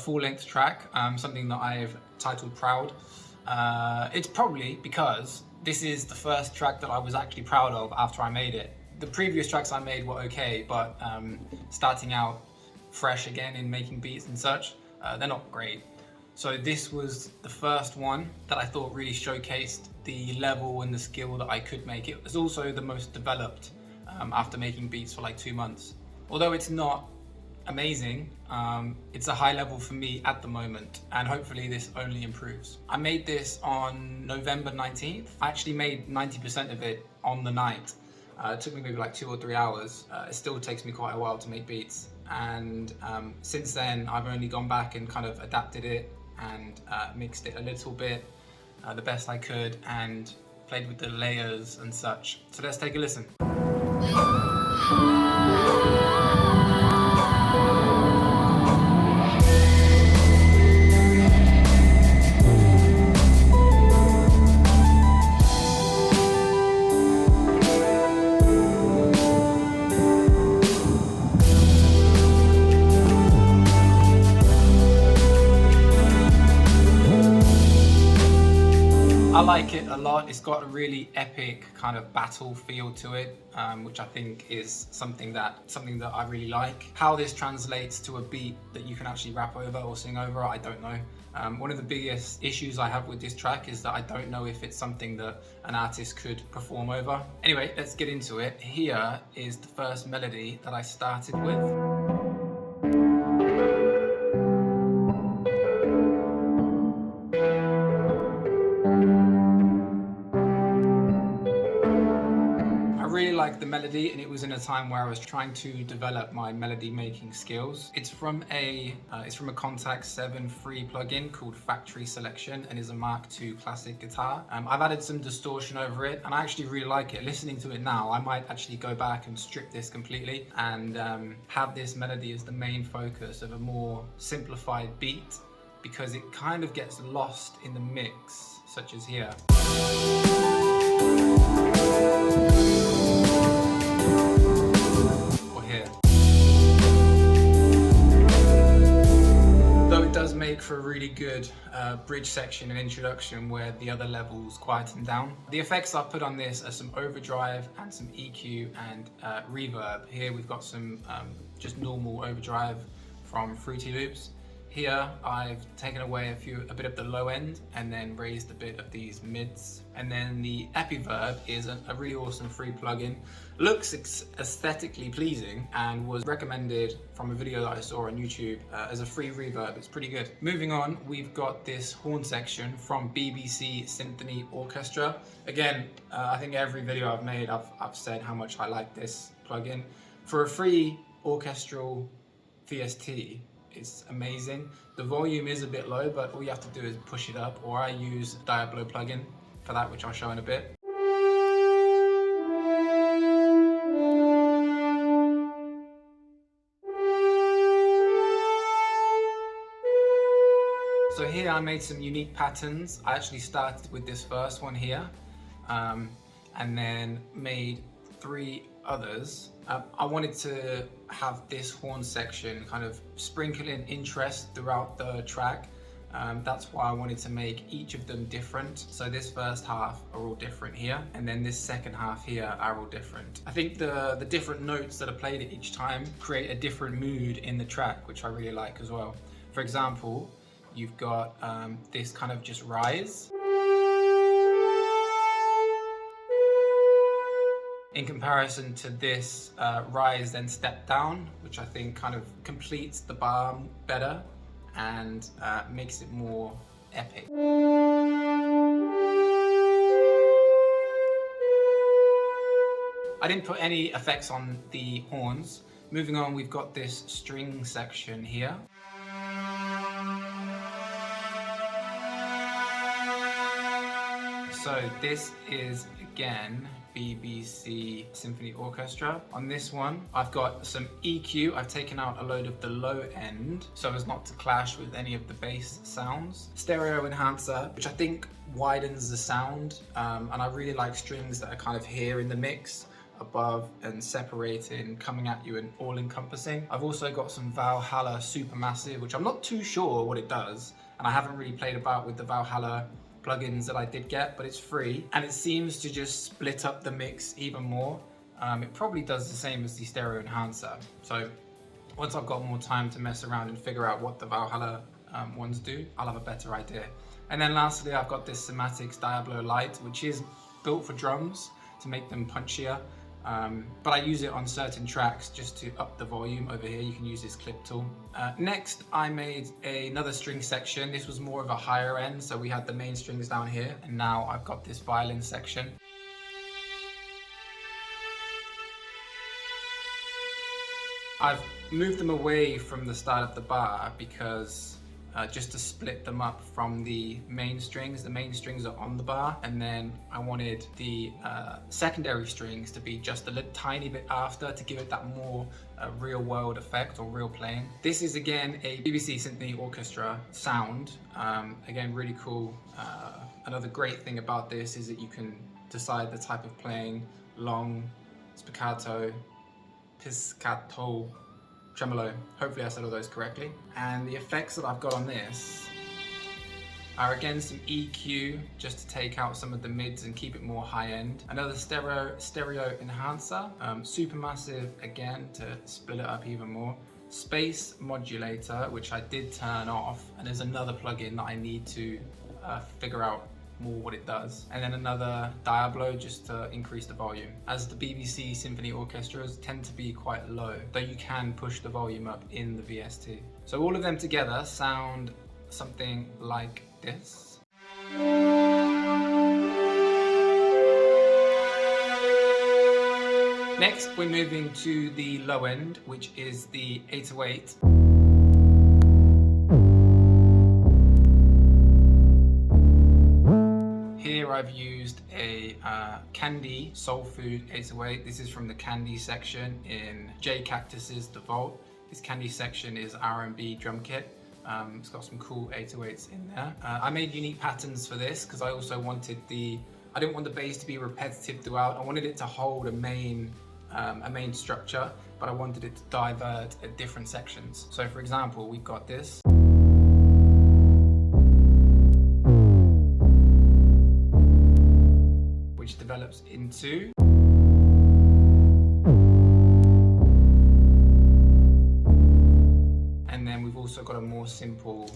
full-length track, something that I've titled Proud. It's probably because this is the first track that I was actually proud of after I made it. The previous tracks I made were okay, but starting out fresh again in making beats and such, they're not great. So this was the first one that I thought really showcased the level and the skill that I could make. It was also the most developed after making beats for like 2 months. Although it's not amazing, it's a high level for me at the moment, and hopefully this only improves. I made this on November 19th. I actually made 90% of it on the night. It took me maybe like 2 or 3 hours. It still takes me quite a while to make beats, and since then I've only gone back and kind of adapted it and mixed it a little bit, the best I could, and played with the layers and such. So let's take a listen. I like it a lot. It's got a really epic kind of battle feel to it, which I think is something that I really like. How this translates to a beat that you can actually rap over or sing over, I don't know. One of the biggest issues I have with this track is that I don't know if it's something that an artist could perform over. Anyway, let's get into it. Here is the first melody that I started with. Like the melody, and it was in a time where I was trying to develop my melody making skills. It's from a Contact 7 free plugin called Factory Selection, and is a Mark II classic guitar. I've added some distortion over it, and I actually really like it. Listening to it now, I might actually go back and strip this completely and have this melody as the main focus of a more simplified beat, because it kind of gets lost in the mix, such as here. Though it does make for a really good bridge section and introduction where the other levels quieten down. The effects I've put on this are some overdrive and some EQ and reverb. Here we've got some just normal overdrive from Fruity Loops. Here I've taken away a bit of the low end and then raised a bit of these mids. And then the Epiverb is a really awesome free plugin. Looks aesthetically pleasing and was recommended from a video that I saw on YouTube as a free reverb. It's pretty good. Moving on, we've got this horn section from BBC Symphony Orchestra. Again, I think every video I've made, I've said how much I like this plugin. For a free orchestral VST, it's amazing. The volume is a bit low, but all you have to do is push it up, or I use Diablo plugin for that, which I'll show in a bit. So here I made some unique patterns. I actually started with this first one here, and then made 3 others. I wanted to have this horn section kind of sprinkle in interest throughout the track. That's why I wanted to make each of them different. So this first half are all different here, and then this second half here are all different. I think the different notes that are played at each time create a different mood in the track, which I really like as well. For example, you've got this kind of just rise. In comparison to this rise then step down, which I think kind of completes the bar better and makes it more epic. I didn't put any effects on the horns. Moving on, we've got this string section here. So this is, again, BBC Symphony Orchestra. On this one, I've got some EQ. I've taken out a load of the low end so as not to clash with any of the bass sounds. Stereo enhancer, which I think widens the sound, and I really like strings that are kind of here in the mix above and separating, coming at you and all-encompassing. I've also got some Valhalla Supermassive, which I'm not too sure what it does, and I haven't really played about with the Valhalla plugins that I did get, but it's free, and it seems to just split up the mix even more. It probably does the same as the stereo enhancer. So once I've got more time to mess around and figure out what the Valhalla ones do, I'll have a better idea. And then lastly, I've got this Cymatics Diablo Lite, which is built for drums to make them punchier. But I use it on certain tracks just to up the volume. Over here, you can use this clip tool. Next, I made another string section. This was more of a higher end, so we had the main strings down here, and now I've got this violin section. I've moved them away from the start of the bar because just to split them up from the main strings. The main strings are on the bar, and then I wanted the secondary strings to be just a little tiny bit after to give it that more real world effect or real playing. This is again a BBC Symphony Orchestra sound. Again, really cool. Another great thing about this is that you can decide the type of playing: long, spiccato, pizzicato, tremolo. Hopefully I said all those correctly. And the effects that I've got on this are again some EQ, just to take out some of the mids and keep it more high end. Another stereo enhancer, Supermassive again to split it up even more. Space modulator, which I did turn off, and there's another plugin that I need to figure out more what it does. And then another Diablo just to increase the volume, as the BBC Symphony Orchestras tend to be quite low, though you can push the volume up in the VST. So all of them together sound something like this. Next, we're moving to the low end, which is the 808. Here I've used a Candy Soul Food 808. This is from the Candy section in J Cactus's The Vault. This Candy section is R&B drum kit. It's got some cool 808s in there. I made unique patterns for this because I also wanted I didn't want the bass to be repetitive throughout. I wanted it to hold a main structure, but I wanted it to divert at different sections. So for example, we've got this. Which develops into. And then we've also got a more simple.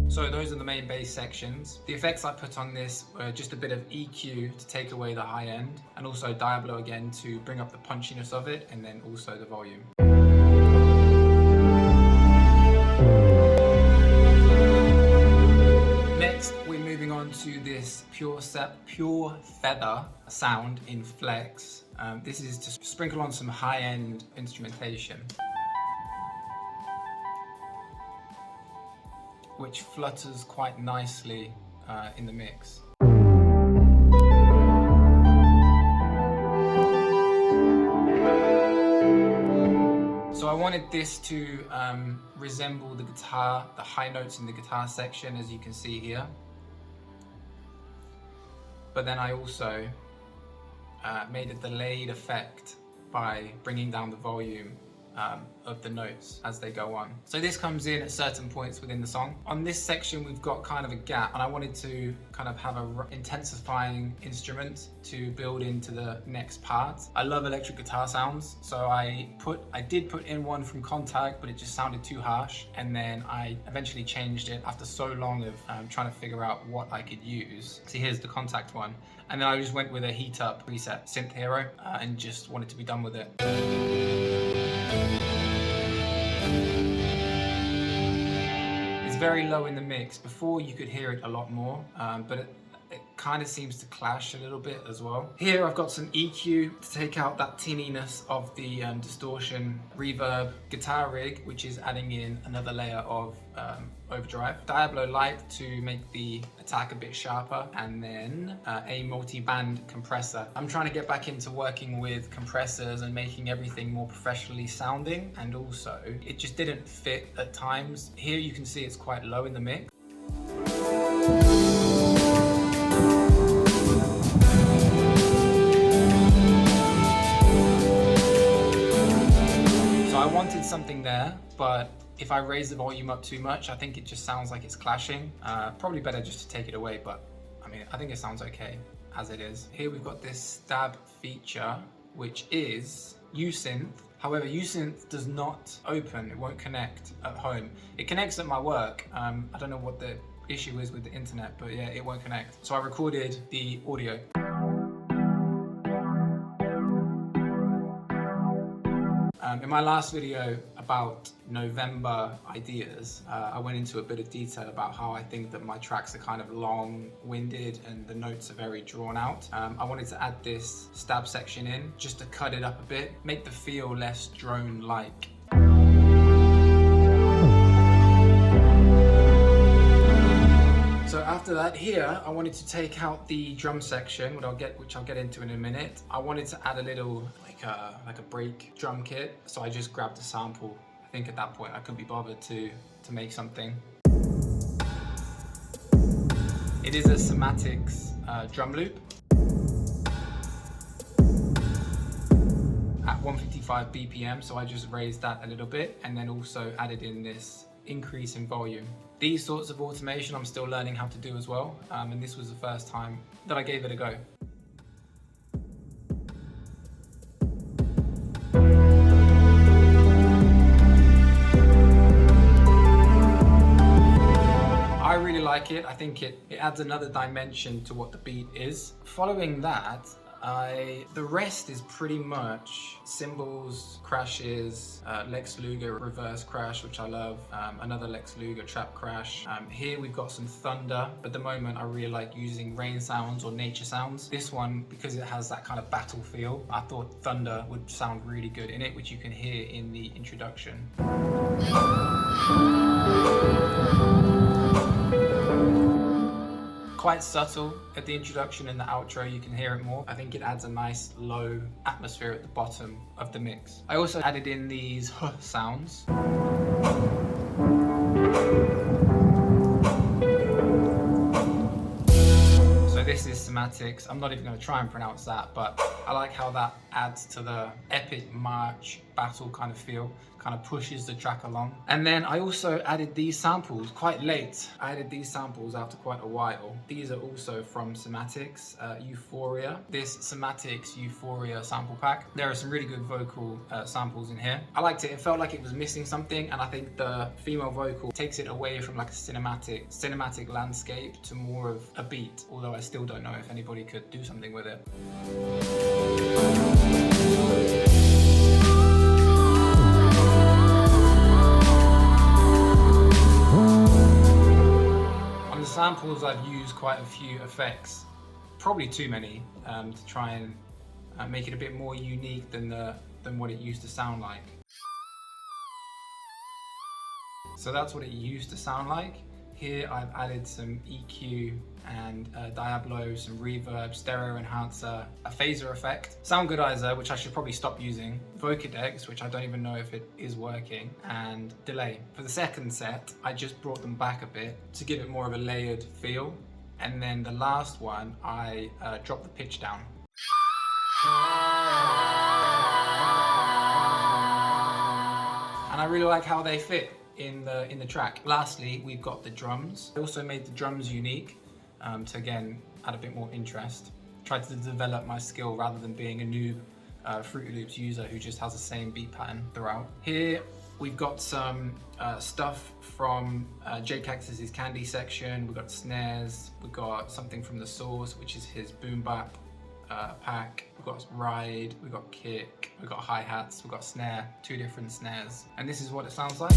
So those are the main bass sections. The effects I put on this were just a bit of EQ to take away the high end, and also Diablo again to bring up the punchiness of it, and then also the volume. Next, we're moving on to this pure feather sound in flex. This is to sprinkle on some high-end instrumentation, which flutters quite nicely in the mix. So I wanted this to resemble the guitar, the high notes in the guitar section, as you can see here. But then I also made a delayed effect by bringing down the volume of the notes as they go on. So this comes in at certain points within the song. On this section we've got kind of a gap, and I wanted to kind of have a intensifying instrument to build into the next part. I love electric guitar sounds, so I did put in one from Contact, but it just sounded too harsh, and then I eventually changed it after so long of trying to figure out what I could use. So here's the Contact one, and then I just went with a heat up preset synth hero and just wanted to be done with it. It's very low in the mix. Before you could hear it a lot more, but it kind of seems to clash a little bit as well. Here I've got some EQ to take out that tinniness of the distortion, reverb, guitar rig, which is adding in another layer of overdrive, Diablo Lite to make the attack a bit sharper, and then a multi-band compressor. I'm trying to get back into working with compressors and making everything more professionally sounding, and also it just didn't fit at times. Here you can see it's quite low in the mix. something there, but if I raise the volume up too much, I think it just sounds like it's clashing. Probably better just to take it away, but I mean, I think it sounds okay as it is. Here we've got this stab feature, which is usynth. However, usynth does not open, it won't connect at home. It connects at my work. I don't know what the issue is with the internet, but yeah, it won't connect. So I recorded the audio. In my last video about November ideas, I went into a bit of detail about how I think that my tracks are kind of long-winded and the notes are very drawn out. I wanted to add this stab section in just to cut it up a bit, make the feel less drone-like. So after that, here I wanted to take out the drum section, which I'll get into in a minute. I wanted to add a little like a break drum kit, so I just grabbed a sample. I think at that point I couldn't be bothered to make something. It is a Cymatics drum loop at 155 BPM, so I just raised that a little bit and then also added in this increase in volume. These sorts of automation I'm still learning how to do as well, and this was the first time that I gave it a go. I really like it. I think it adds another dimension to what the beat is. Following that, the rest is pretty much cymbals, crashes, Lex Luger reverse crash, which I love, another Lex Luger trap crash. Here we've got some thunder, but at the moment I really like using rain sounds or nature sounds. This one, because it has that kind of battle feel, I thought thunder would sound really good in it, which you can hear in the introduction. Quite subtle at the introduction and the outro, you can hear it more. I think it adds a nice low atmosphere at the bottom of the mix. I also added in these huh sounds. So this is Cymatics. I'm not even going to try and pronounce that, but I like how that adds to the epic march battle kind of feel, kind of pushes the track along. And then I also added these samples quite late. I added these samples after quite a while. These are also from Cymatics Euphoria. This Cymatics Euphoria sample pack. There are some really good vocal samples in here. I liked it. It felt like it was missing something, and I think the female vocal takes it away from like a cinematic landscape to more of a beat, although I still don't know if anybody could do something with it. On the samples, I've used quite a few effects, probably too many, to try and make it a bit more unique than what it used to sound like. So that's what it used to sound like. Here I've added some EQ and Diablo, some reverb, stereo enhancer, a phaser effect, sound goodizer, which I should probably stop using, Vocodex, which I don't even know if it is working, and delay. For the second set, I just brought them back a bit to give it more of a layered feel. And then the last one, I dropped the pitch down. And I really like how they fit in the track. Lastly, we've got the drums. I also made the drums unique to again add a bit more interest. Tried to develop my skill rather than being a new Fruity Loops user who just has the same beat pattern throughout. Here we've got some stuff from J Cactus's Candy section. We've got snares. We've got something from The Source, which is his boom bap pack. We've got ride, we've got kick, we've got hi-hats, we've got snare, 2 different snares. And this is what it sounds like.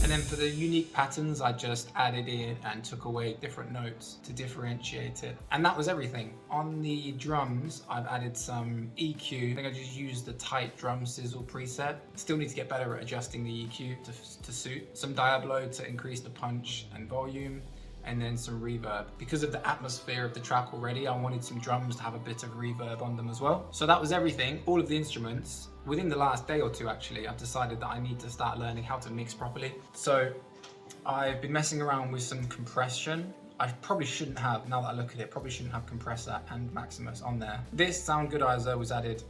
And then for the unique patterns, I just added in and took away different notes to differentiate it. And that was everything. On the drums, I've added some EQ. I think I just used the tight drum sizzle preset. Still need to get better at adjusting the EQ to suit. Some Diablo to increase the punch and volume, and then some reverb. Because of the atmosphere of the track already, I wanted some drums to have a bit of reverb on them as well. So that was everything, all of the instruments. Within the last day or two, actually, I've decided that I need to start learning how to mix properly. So I've been messing around with some compression I probably shouldn't have, now that I look at it, probably shouldn't have compressor and Maximus on there. This sound goodizer was added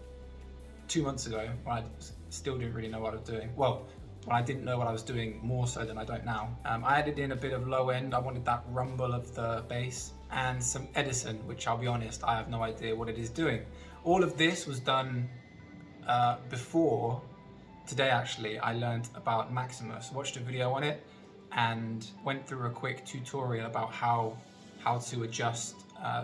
2 months ago when I still didn't really know what I was doing. Well, when I didn't know what I was doing more so than I don't now. I added in a bit of low end. I wanted that rumble of the bass, and some Edison, which I'll be honest, I have no idea what it is doing. All of this was done before today. Actually, I learned about Maximus, watched a video on it, and went through a quick tutorial about how to adjust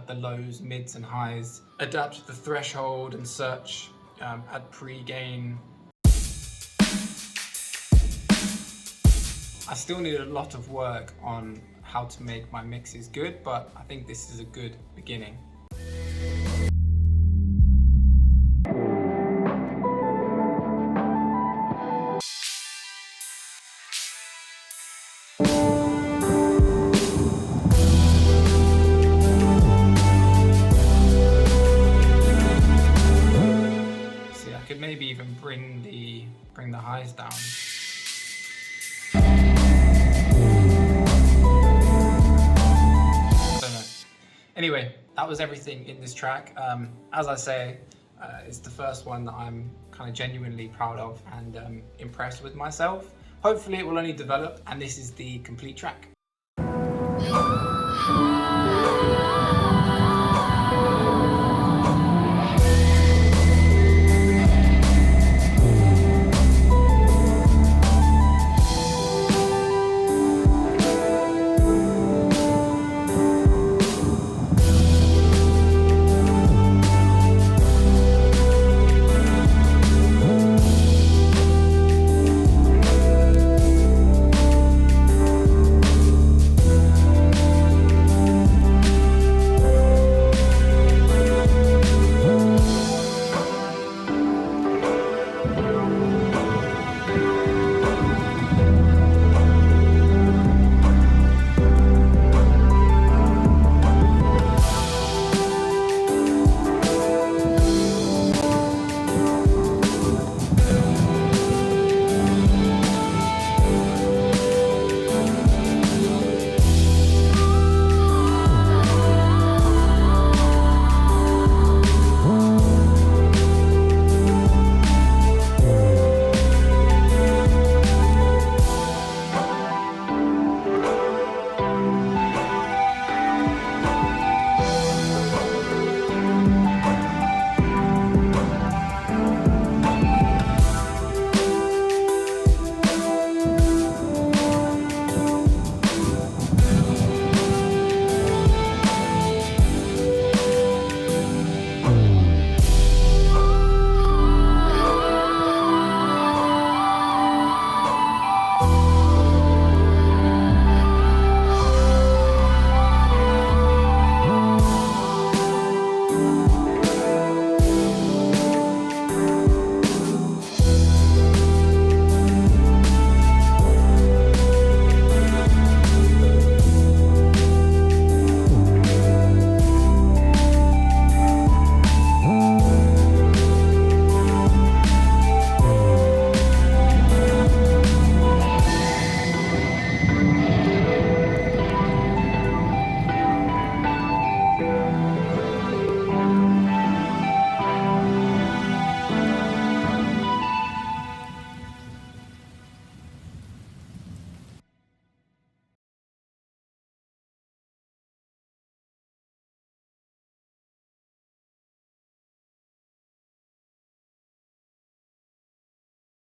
the lows, mids and highs, adapt the threshold and search, add pre-gain. I still need a lot of work on how to make my mixes good, but I think this is a good beginning. See, I could maybe even bring the highs down. Anyway, that was everything in this track. As I say, it's the first one that I'm kind of genuinely proud of and impressed with myself. Hopefully it will only develop, and this is the complete track.